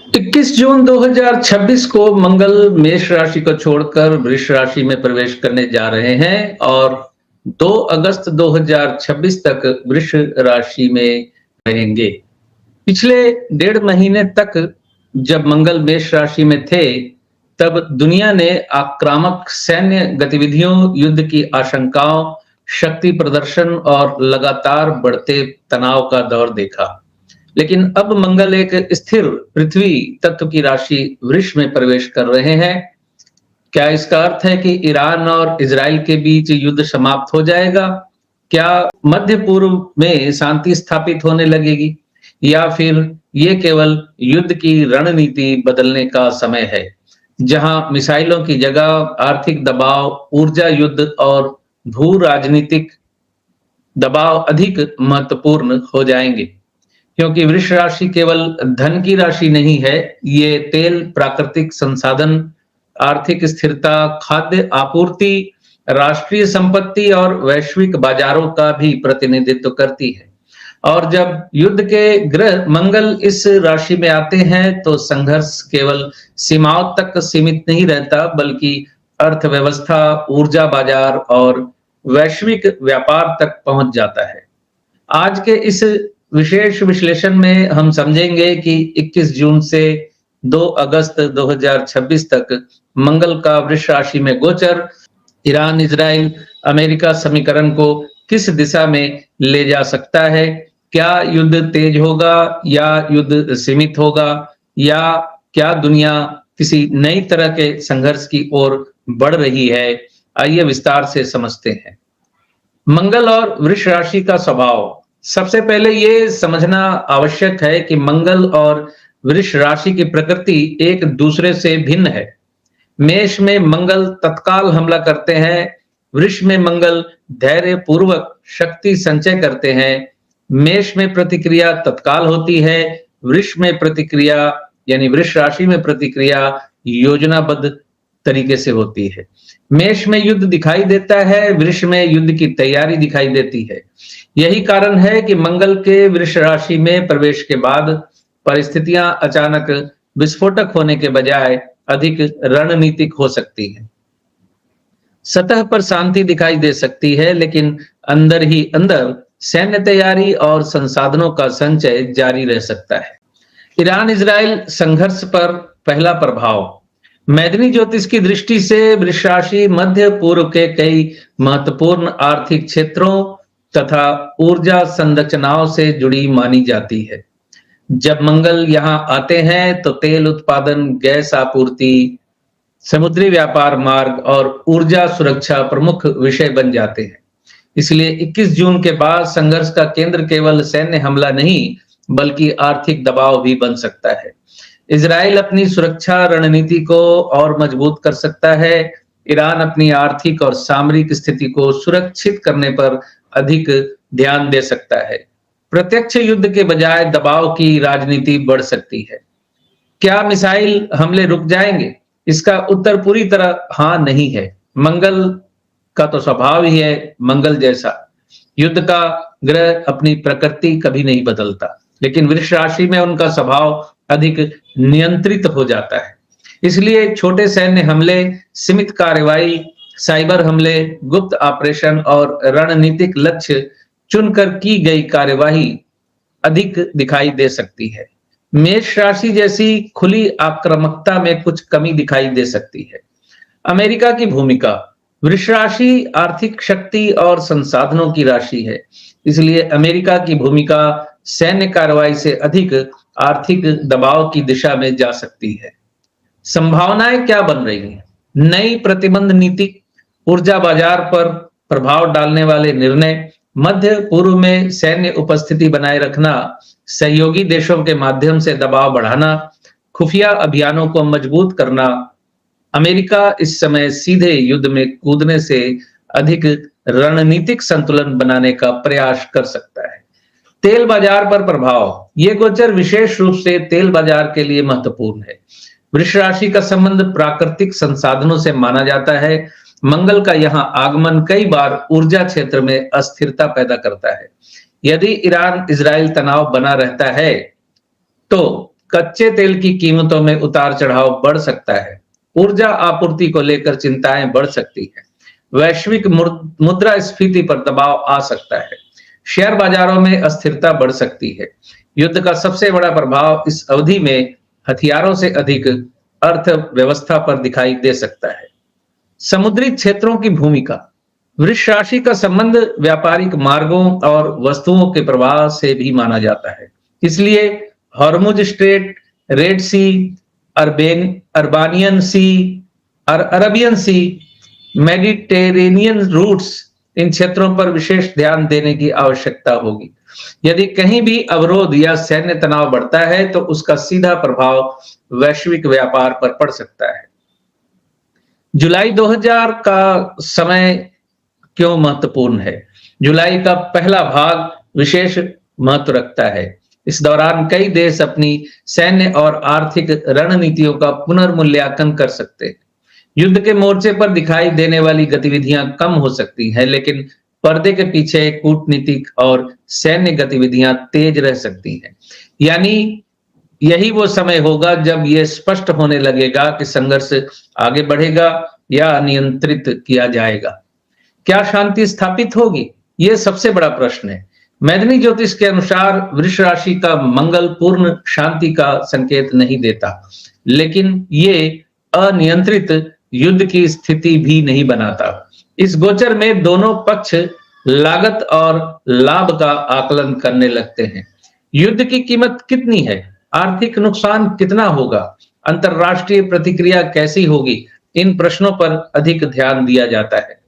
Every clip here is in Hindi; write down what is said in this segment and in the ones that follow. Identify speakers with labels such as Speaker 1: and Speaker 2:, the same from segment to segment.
Speaker 1: 21 जून 2026 को मंगल मेष राशि को छोड़कर वृष राशि में प्रवेश करने जा रहे हैं और 2 अगस्त 2026 तक वृष राशि में रहेंगे। पिछले 1.5 महीने तक जब मंगल मेष राशि में थे, तब दुनिया ने आक्रामक सैन्य गतिविधियों, युद्ध की आशंकाओं, शक्ति प्रदर्शन और लगातार बढ़ते तनाव का दौर देखा। लेकिन अब मंगल एक स्थिर पृथ्वी तत्व की राशि वृष में प्रवेश कर रहे हैं। क्या इसका अर्थ है कि ईरान और इजराइल के बीच युद्ध समाप्त हो जाएगा? क्या मध्य पूर्व में शांति स्थापित होने लगेगी? या फिर ये केवल युद्ध की रणनीति बदलने का समय है, जहां मिसाइलों की जगह आर्थिक दबाव, ऊर्जा युद्ध और भू राजनीतिक दबाव अधिक महत्वपूर्ण हो जाएंगे? क्योंकि वृष राशि केवल धन की राशि नहीं है, ये तेल, प्राकृतिक संसाधन, आर्थिक स्थिरता, खाद्य आपूर्ति, राष्ट्रीय संपत्ति और वैश्विक बाजारों का भी प्रतिनिधित्व करती है। और जब युद्ध के ग्रह मंगल इस राशि में आते हैं, तो संघर्ष केवल सीमाओं तक सीमित नहीं रहता, बल्कि अर्थव्यवस्था, ऊर्जा बाजार और वैश्विक व्यापार तक पहुंच जाता है। आज के इस विशेष विश्लेषण में हम समझेंगे कि 21 जून से 2 अगस्त 2026 तक मंगल का वृष राशि में गोचर ईरान, इजराइल, अमेरिका समीकरण को किस दिशा में ले जा सकता है। क्या युद्ध तेज होगा या युद्ध सीमित होगा, या क्या दुनिया किसी नई तरह के संघर्ष की ओर बढ़ रही है? आइए विस्तार से समझते हैं। मंगल और वृष राशि का स्वभाव। सबसे पहले ये समझना आवश्यक है कि मंगल और वृष राशि की प्रकृति एक दूसरे से भिन्न है। मेष में मंगल तत्काल हमला करते हैं, वृष में मंगल धैर्य पूर्वक शक्ति संचय करते हैं। मेष में प्रतिक्रिया तत्काल होती है, वृष में प्रतिक्रिया यानी वृष राशि में प्रतिक्रिया योजनाबद्ध तरीके से होती है। मेष में युद्ध दिखाई देता है, वृष में युद्ध की तैयारी दिखाई देती है। यही कारण है कि मंगल के वृष राशि में प्रवेश के बाद परिस्थितियां अचानक विस्फोटक होने के बजाय अधिक रणनीतिक हो सकती हैं। सतह पर शांति दिखाई दे सकती है, लेकिन अंदर ही अंदर सैन्य तैयारी और संसाधनों का संचय जारी रह सकता है। ईरान इजराइल संघर्ष पर पहला प्रभाव। मैदानी ज्योतिष की दृष्टि से वृष राशि मध्य पूर्व के कई महत्वपूर्ण आर्थिक क्षेत्रों तथा ऊर्जा संरचनाओं से जुड़ी मानी जाती है। जब मंगल यहाँ आते हैं तो तेल उत्पादन, गैस आपूर्ति, समुद्री व्यापार मार्ग और ऊर्जा सुरक्षा प्रमुख विषय बन जाते हैं। इसलिए 21 जून के बाद संघर्ष का केंद्र केवल सैन्य हमला नहीं, बल्कि आर्थिक दबाव भी बन सकता है। इजराइल अपनी सुरक्षा रणनीति को और मजबूत कर सकता है। ईरान अपनी आर्थिक और सामरिक स्थिति को सुरक्षित करने पर अधिक ध्यान दे सकता है। प्रत्यक्ष युद्ध के बजाय दबाव की राजनीति बढ़ सकती है। क्या मिसाइल हमले रुक जाएंगे? इसका उत्तर पूरी तरह हाँ नहीं है। मंगल का तो स्वभाव ही है मंगल जैसा। युद्ध का ग्रह अपनी प्रकृति कभी नहीं बदलता, लेकिन वृष राशि में उनका स्वभाव अधिक नियंत्रित हो जाता है। इसलिए छोटे सैन्य हमले, सीमित कार्रवाई, साइबर हमले, गुप्त ऑपरेशन और रणनीतिक लक्ष्य चुनकर की गई कार्यवाही अधिक दिखाई दे सकती है। मेष राशि जैसी खुली आक्रामकता में कुछ कमी दिखाई दे सकती है। अमेरिका की भूमिका। वृष राशि आर्थिक शक्ति और संसाधनों की राशि है, इसलिए अमेरिका की भूमिका सैन्य कार्रवाई से अधिक आर्थिक दबाव की दिशा में जा सकती है। संभावनाएं क्या बन रही हैं? नई प्रतिबंध नीति, ऊर्जा बाजार पर प्रभाव डालने वाले निर्णय, मध्य पूर्व में सैन्य उपस्थिति बनाए रखना, सहयोगी देशों के माध्यम से दबाव बढ़ाना, खुफिया अभियानों को मजबूत करना। अमेरिका इस समय सीधे युद्ध में कूदने से अधिक रणनीतिक संतुलन बनाने का प्रयास कर सकता है। तेल बाजार पर प्रभाव। ये गोचर विशेष रूप से तेल बाजार के लिए महत्वपूर्ण है। वृष राशि का संबंध प्राकृतिक संसाधनों से माना जाता है। मंगल का यहाँ आगमन कई बार ऊर्जा क्षेत्र में अस्थिरता पैदा करता है। यदि ईरान इजराइल तनाव बना रहता है, तो कच्चे तेल की कीमतों में उतार चढ़ाव बढ़ सकता है। ऊर्जा आपूर्ति को लेकर चिंताएं बढ़ सकती है। वैश्विक मुद्रास्फीति पर दबाव आ सकता है। शेयर बाजारों में अस्थिरता बढ़ सकती है। युद्ध का सबसे बड़ा प्रभाव इस अवधि में हथियारों से अधिक अर्थव्यवस्था पर दिखाई दे सकता है। समुद्री क्षेत्रों की भूमिका। वृष राशि का संबंध व्यापारिक मार्गों और वस्तुओं के प्रवाह से भी माना जाता है। इसलिए हॉर्मुज स्ट्रेट, रेड सी, अर्बानियन सी और अरबियन सी, मेडिटेरेनियन रूट्स, इन क्षेत्रों पर विशेष ध्यान देने की आवश्यकता होगी। यदि कहीं भी अवरोध या सैन्य तनाव बढ़ता है तो उसका सीधा प्रभाव वैश्विक व्यापार पर पड़ सकता है। जुलाई 2000 का समय क्यों महत्वपूर्ण है? जुलाई का पहला भाग विशेष महत्व रखता है। इस दौरान कई देश अपनी सैन्य और आर्थिक रणनीतियों का पुनर्मूल्यांकन कर सकते हैं। युद्ध के मोर्चे पर दिखाई देने वाली गतिविधियां कम हो सकती हैं, लेकिन पर्दे के पीछे कूटनीतिक और सैन्य गतिविधियां तेज रह सकती हैं। यानी यही वो समय होगा जब यह स्पष्ट होने लगेगा कि संघर्ष आगे बढ़ेगा या नियंत्रित किया जाएगा। क्या शांति स्थापित होगी? यह सबसे बड़ा प्रश्न है। मैदानी ज्योतिष के अनुसार वृष राशि का मंगल पूर्ण शांति का संकेत नहीं देता, लेकिन ये अनियंत्रित युद्ध की स्थिति भी नहीं बनाता। इस गोचर में दोनों पक्ष लागत और लाभ का आकलन करने लगते हैं। युद्ध की कीमत कितनी है? आर्थिक नुकसान कितना होगा? अंतरराष्ट्रीय प्रतिक्रिया कैसी होगी? इन प्रश्नों पर अधिक ध्यान दिया जाता है।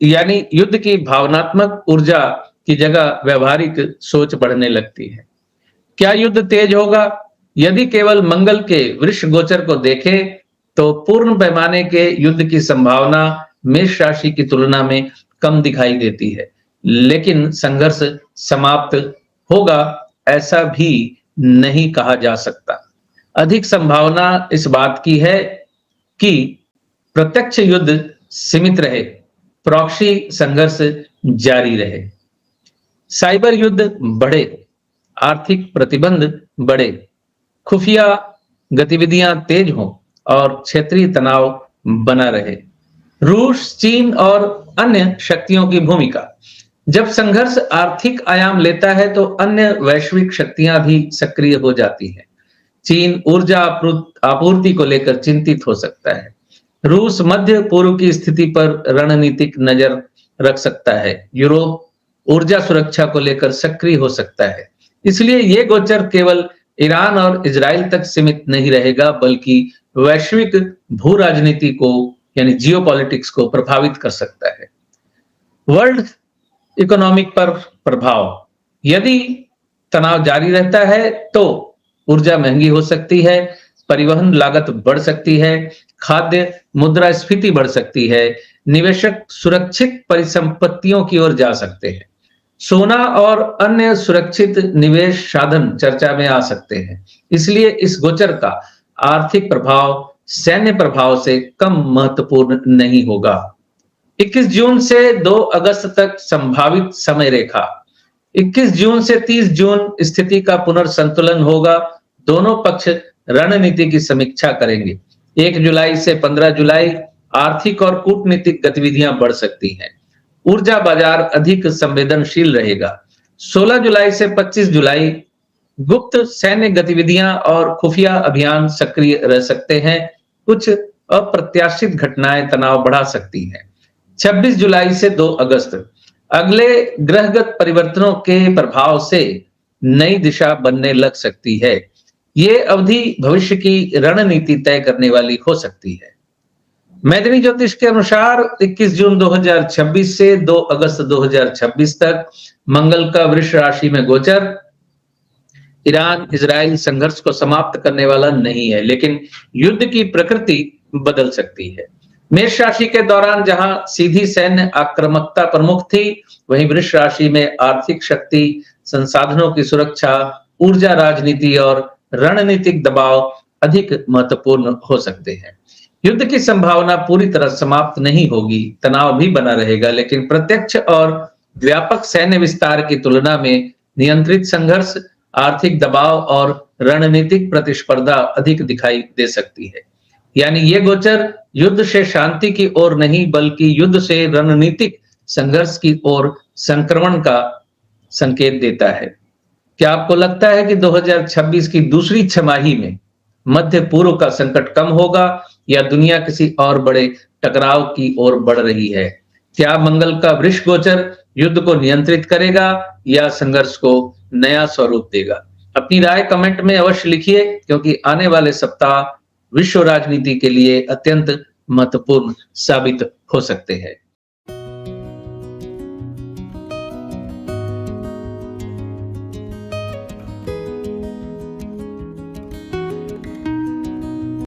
Speaker 1: यानी युद्ध की भावनात्मक ऊर्जा की जगह व्यवहारिक सोच बढ़ने लगती है। क्या युद्ध तेज होगा? यदि केवल मंगल के वृष गोचर को देखें तो पूर्ण पैमाने के युद्ध की संभावना मेष राशि की तुलना में कम दिखाई देती है, लेकिन संघर्ष समाप्त होगा ऐसा भी नहीं कहा जा सकता। अधिक संभावना इस बात की है कि प्रत्यक्ष युद्ध सीमित रहे, प्रॉक्सी संघर्ष जारी रहे, साइबर युद्ध बढ़े, आर्थिक प्रतिबंध बढ़े, खुफिया गतिविधियां तेज हों और क्षेत्रीय तनाव बना रहे। रूस, चीन और अन्य शक्तियों की भूमिका। जब संघर्ष आर्थिक आयाम लेता है तो अन्य वैश्विक शक्तियां भी सक्रिय हो जाती हैं। चीन ऊर्जा आपूर्ति को लेकर चिंतित हो सकता है। रूस मध्य पूर्व की स्थिति पर रणनीतिक नजर रख सकता है। यूरोप ऊर्जा सुरक्षा को लेकर सक्रिय हो सकता है। इसलिए यह गोचर केवल ईरान और इजराइल तक सीमित नहीं रहेगा, बल्कि वैश्विक भू राजनीति को यानी जियोपॉलिटिक्स को प्रभावित कर सकता है। वर्ल्ड इकोनॉमिक पर प्रभाव। यदि तनाव जारी रहता है तो ऊर्जा महंगी हो सकती है, परिवहन लागत बढ़ सकती है, खाद्य मुद्रास्फीति बढ़ सकती है, निवेशक सुरक्षित परिसंपत्तियों की ओर जा सकते हैं। सोना और अन्य सुरक्षित निवेश साधन चर्चा में आ सकते हैं। इसलिए इस गोचर का आर्थिक प्रभाव सैन्य प्रभाव से कम महत्वपूर्ण नहीं होगा। 21 जून से 2 अगस्त तक संभावित समय रेखा। 21 जून से 30 जून स्थिति का पुनर्संतुलन होगा। दोनों पक्ष रणनीति की समीक्षा करेंगे। 1 जुलाई से 15 जुलाई आर्थिक और कूटनीतिक गतिविधियां बढ़ सकती हैं। ऊर्जा बाजार अधिक संवेदनशील रहेगा। 16 जुलाई से 25 जुलाई गुप्त सैन्य गतिविधियां और खुफिया अभियान सक्रिय रह सकते हैं। कुछ अप्रत्याशित घटनाएं तनाव बढ़ा सकती हैं। 26 जुलाई से 2 अगस्त अगले ग्रहगत परिवर्तनों के प्रभाव से नई दिशा बनने लग सकती है। ये अवधि भविष्य की रणनीति तय करने वाली हो सकती है। मैदानी ज्योतिष के अनुसार 21 जून 2026 से 2 अगस्त 2026 तक मंगल का वृष राशि में गोचर ईरान इजराइल संघर्ष को समाप्त करने वाला नहीं है, लेकिन युद्ध की प्रकृति बदल सकती है। मेष राशि के दौरान जहां सीधी सैन्य आक्रामकता प्रमुख थी, वहीं वृष राशि में आर्थिक शक्ति, संसाधनों की सुरक्षा, ऊर्जा राजनीति और रणनीतिक दबाव अधिक महत्वपूर्ण हो सकते हैं। युद्ध की संभावना पूरी तरह समाप्त नहीं होगी, तनाव भी बना रहेगा, लेकिन प्रत्यक्ष और व्यापक सैन्य विस्तार की तुलना में नियंत्रित संघर्ष, आर्थिक दबाव और रणनीतिक प्रतिस्पर्धा अधिक दिखाई दे सकती है। यानी ये गोचर युद्ध से शांति की ओर नहीं बल्कि युद्ध से रणनीतिक संघर्ष की ओर संक्रमण का संकेत देता है। क्या आपको लगता है कि 2026 की दूसरी छमाही में मध्य पूर्व का संकट कम होगा या दुनिया किसी और बड़े टकराव की ओर बढ़ रही है? क्या मंगल का वृष गोचर युद्ध को नियंत्रित करेगा या संघर्ष को नया स्वरूप देगा? अपनी राय कमेंट में अवश्य लिखिए, क्योंकि आने वाले सप्ताह विश्व राजनीति के लिए अत्यंत महत्वपूर्ण साबित हो सकते हैं।